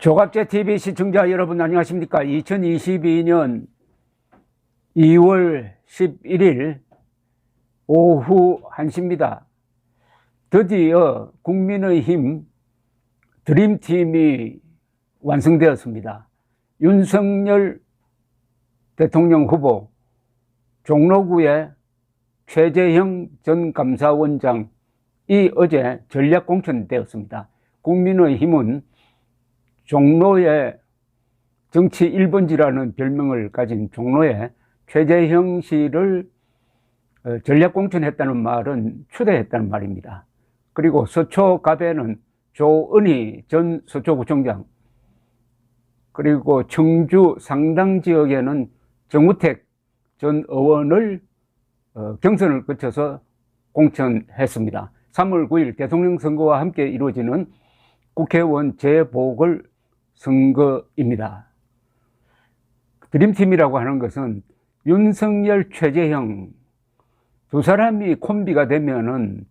조갑제 TV 시청자 여러분 안녕하십니까? 2022년 2월 11일 오후 1시입니다. 드디어 국민의힘 드림팀이 완성되었습니다. 윤석열 대통령 후보, 종로구의 최재형 전 감사원장이 어제 전략 공천되었습니다. 국민의힘은 종로의 정치 1번지라는 별명을 가진 종로에 최재형 씨를 전략 공천했다는 말은 추대했다는 말입니다. 그리고 서초갑에는 조은희 전 서초구청장, 그리고 청주 상당 지역에는 정우택 전 의원을 경선을 거쳐서 공천했습니다. 3월 9일 대통령 선거와 함께 이루어지는 국회의원 재보궐선거입니다. 드림팀이라고 하는 것은 윤석열, 최재형 두 사람이 콤비가 되면은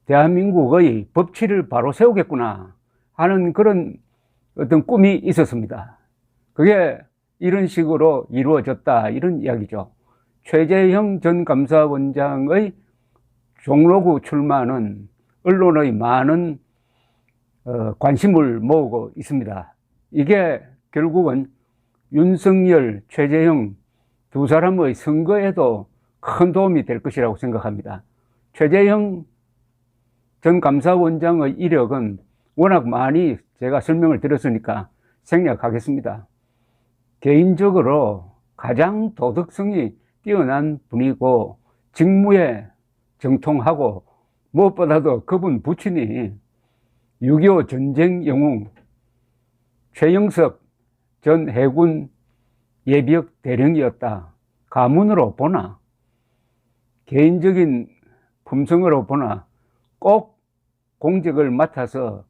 대한민국의 법치를 바로 세우겠구나 하는 그런 어떤 꿈이 있었습니다. 그게 이런 식으로 이루어졌다, 이런 이야기죠. 최재형 전 감사원장의 종로구 출마는 언론의 많은 관심을 모으고 있습니다. 이게 결국은 윤석열, 최재형 두 사람의 선거에도 큰 도움이 될 것이라고 생각합니다. 최재형 전 감사원장의 이력은 워낙 많이 제가 설명을 드렸으니까 생략하겠습니다. 개인적으로 가장 도덕성이 뛰어난 분이고 직무에 정통하고 무엇보다도 그분 부친이 6.25 전쟁 영웅 최영석 전 해군 예비역 대령이었다. 가문으로 보나 개인적인 품성으로 보나 꼭 공직을 맡아서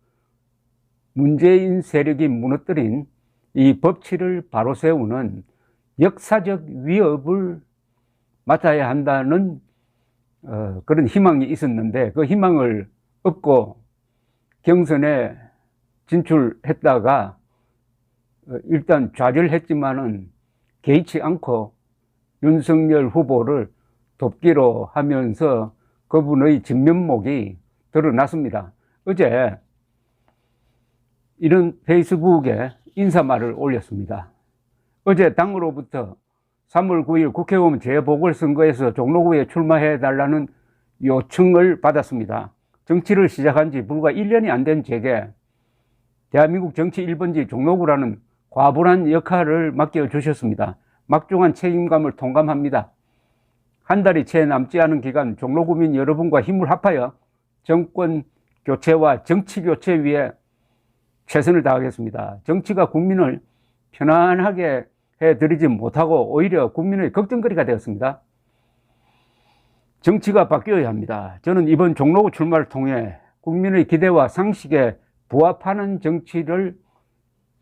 문재인 세력이 무너뜨린 이 법치를 바로 세우는 역사적 위협을 맡아야 한다는 그런 희망이 있었는데 그 희망을 얻고 경선에 진출했다가 일단 좌절했지만은 개의치 않고 윤석열 후보를 돕기로 하면서 그분의 진면목이 드러났습니다. 어제 이런 페이스북에 인사말을 올렸습니다. 어제 당으로부터 3월 9일 국회의원 재보궐선거에서 종로구에 출마해달라는 요청을 받았습니다. 정치를 시작한 지 불과 1년이 안 된 제게 대한민국 정치 1번지 종로구라는 과분한 역할을 맡겨주셨습니다. 막중한 책임감을 통감합니다. 한 달이 채 남지 않은 기간 종로구민 여러분과 힘을 합하여 정권 교체와 정치 교체 위해 최선을 다하겠습니다. 정치가 국민을 편안하게 해드리지 못하고 오히려 국민의 걱정거리가 되었습니다. 정치가 바뀌어야 합니다. 저는 이번 종로구 출마를 통해 국민의 기대와 상식에 부합하는 정치를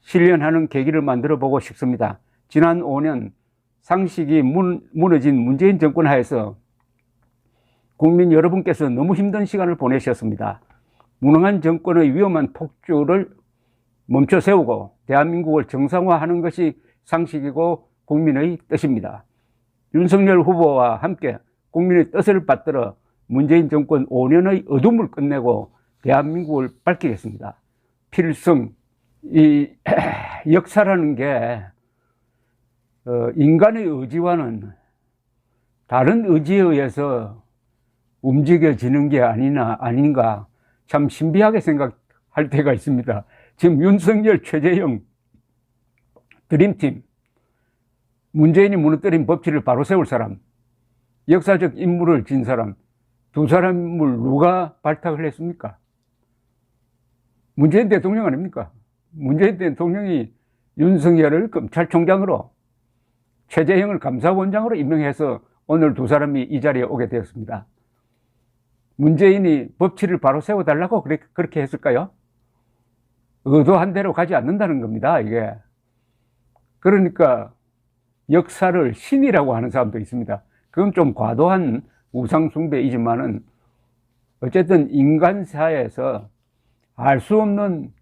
실현하는 계기를 만들어 보고 싶습니다. 지난 5년 상식이 무너진 문재인 정권 하에서 국민 여러분께서 너무 힘든 시간을 보내셨습니다. 무능한 정권의 위험한 폭주를 멈춰 세우고 대한민국을 정상화하는 것이 상식이고 국민의 뜻입니다. 윤석열 후보와 함께 국민의 뜻을 받들어 문재인 정권 5년의 어둠을 끝내고 대한민국을 밝히겠습니다. 필승, 이 역사라는 게 인간의 의지와는 다른 의지에 의해서 움직여지는 게 아닌가 참 신비하게 생각할 때가 있습니다. 지금 윤석열, 최재형 드림팀, 문재인이 무너뜨린 법치를 바로 세울 사람, 역사적 임무를 진 사람, 두 사람을 누가 발탁을 했습니까? 문재인 대통령 아닙니까? 문재인 대통령이 윤석열을 검찰총장으로, 최재형을 감사원장으로 임명해서 오늘 두 사람이 이 자리에 오게 되었습니다. 문재인이 법치를 바로 세워달라고 그렇게 했을까요? 의도한 대로 가지 않는다는 겁니다, 이게. 그러니까 역사를 신이라고 하는 사람도 있습니다. 그건 좀 과도한 우상숭배이지만은 어쨌든 인간사에서 알 수 없는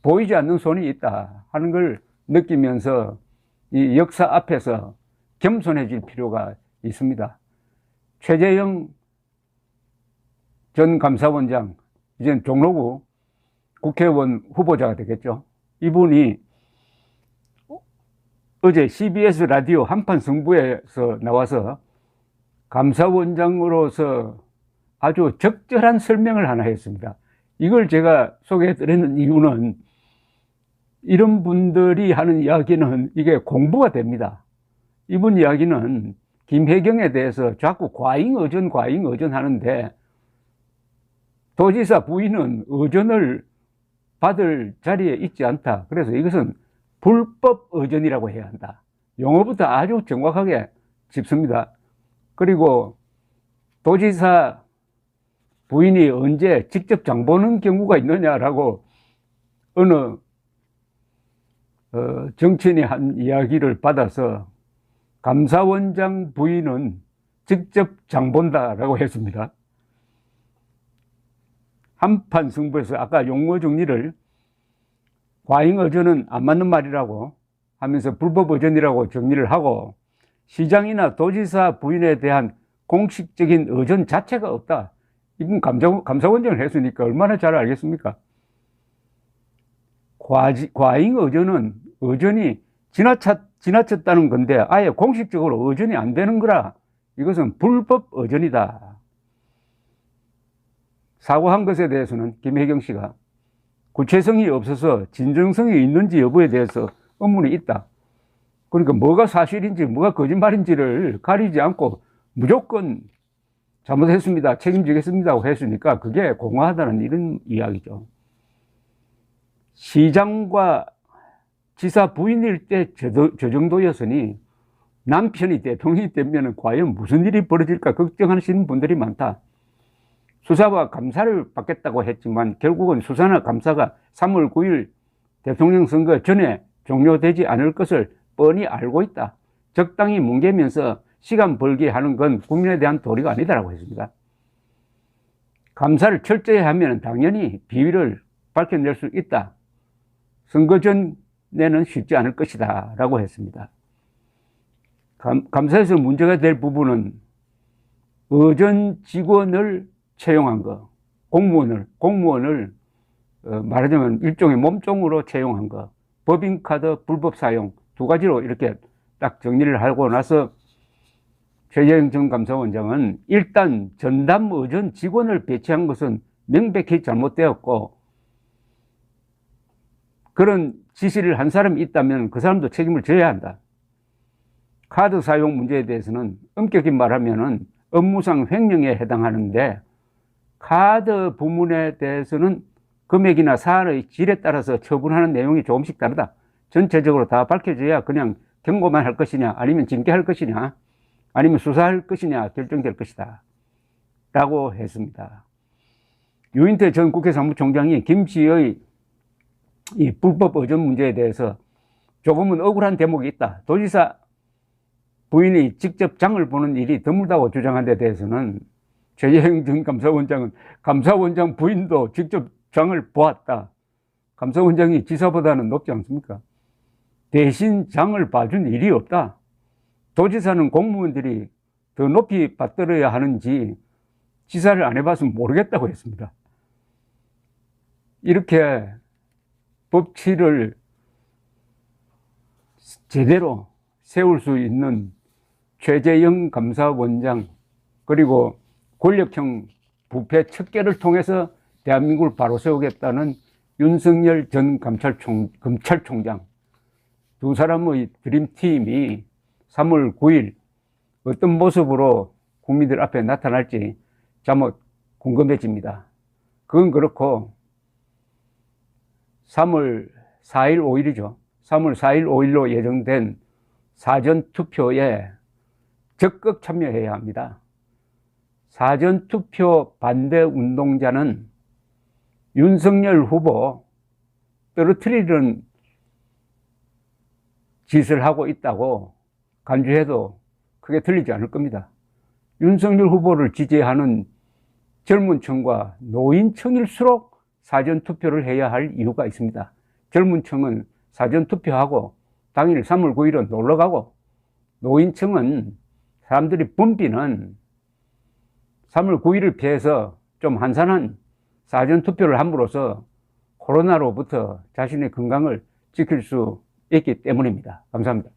보이지 않는 손이 있다 하는 걸 느끼면서 이 역사 앞에서 겸손해질 필요가 있습니다. 최재형 전 감사원장, 이제는 종로구 국회의원 후보자가 되겠죠. 이분이 어제 CBS 라디오 한판 승부에서 나와서 감사원장으로서 아주 적절한 설명을 하나 했습니다. 이걸 제가 소개해드리는 이유는 이런 분들이 하는 이야기는 이게 공부가 됩니다. 이분 이야기는 김혜경에 대해서 자꾸 과잉의전 하는데 도지사 부인은 의전을 받을 자리에 있지 않다. 그래서 이것은 불법 의전이라고 해야 한다. 용어부터 아주 정확하게 짚습니다. 그리고 도지사 부인이 언제 직접 장 보는 경우가 있느냐라고 어느 정치인이 한 이야기를 받아서 감사원장 부인은 직접 장 본다라고 했습니다. 한판 승부에서 아까 용어 정리를 과잉의전은 안 맞는 말이라고 하면서 불법의전이라고 정리를 하고 시장이나 도지사 부인에 대한 공식적인 의전 자체가 없다. 이분 감사원장을 했으니까 얼마나 잘 알겠습니까? 과잉의전은 의전이 지나쳤다는 건데 아예 공식적으로 의전이 안 되는 거라 이것은 불법의전이다. 사과한 것에 대해서는 김혜경 씨가 구체성이 없어서 진정성이 있는지 여부에 대해서 의문이 있다. 그러니까 뭐가 사실인지 뭐가 거짓말인지를 가리지 않고 무조건 잘못했습니다, 책임지겠습니다 하고 했으니까 그게 공허하다는 이런 이야기죠. 시장과 지사 부인일 때 저 정도였으니 남편이 대통령이 되면 과연 무슨 일이 벌어질까 걱정하시는 분들이 많다. 수사와 감사를 받겠다고 했지만 결국은 수사나 감사가 3월 9일 대통령 선거 전에 종료되지 않을 것을 뻔히 알고 있다. 적당히 뭉개면서 시간 벌게 하는 건 국민에 대한 도리가 아니다라고 했습니다. 감사를 철저히 하면 당연히 비위를 밝혀낼 수 있다. 선거 전에는 쉽지 않을 것이다 라고 했습니다. 감사에서 문제가 될 부분은 의전 직원을 채용한 거, 공무원을 말하자면 일종의 몸종으로 채용한 거, 법인카드 불법 사용 두 가지로 이렇게 딱 정리를 하고 나서 최재형 전 감사원장은 일단 전담 의전 직원을 배치한 것은 명백히 잘못되었고 그런 지시를 한 사람이 있다면 그 사람도 책임을 져야 한다. 카드 사용 문제에 대해서는 엄격히 말하면은 업무상 횡령에 해당하는데 카드 부문에 대해서는 금액이나 사안의 질에 따라서 처분하는 내용이 조금씩 다르다. 전체적으로 다 밝혀져야 그냥 경고만 할 것이냐 아니면 징계할 것이냐 아니면 수사할 것이냐 결정될 것이다 라고 했습니다. 유인태 전 국회 사무총장이 김 씨의 이 불법 의전 문제에 대해서 조금은 억울한 대목이 있다. 도지사 부인이 직접 장을 보는 일이 드물다고 주장한 데 대해서는 최재형 전 감사원장은 감사원장 부인도 직접 장을 보았다. 감사원장이 지사보다는 높지 않습니까? 대신 장을 봐준 일이 없다. 도지사는 공무원들이 더 높이 받들어야 하는지 지사를 안 해봤으면 모르겠다고 했습니다. 이렇게 법치를 제대로 세울 수 있는 최재형 감사원장 그리고 권력형 부패 척결을 통해서 대한민국을 바로 세우겠다는 윤석열 전 검찰총장 두 사람의 드림팀이 3월 9일 어떤 모습으로 국민들 앞에 나타날지 잠옷 궁금해집니다. 그건 그렇고 3월 4일 5일이죠. 3월 4일 5일로 예정된 사전투표에 적극 참여해야 합니다. 사전투표 반대 운동자는 윤석열 후보 떨어뜨리는 짓을 하고 있다고 간주해도 크게 들리지 않을 겁니다. 윤석열 후보를 지지하는 젊은 층과 노인 층일수록 사전투표를 해야 할 이유가 있습니다. 젊은 층은 사전투표하고 당일 3월 9일은 놀러가고, 노인층은 사람들이 붐비는 3월 9일을 피해서 좀 한산한 사전투표를 함으로써 코로나로부터 자신의 건강을 지킬 수 있기 때문입니다. 감사합니다.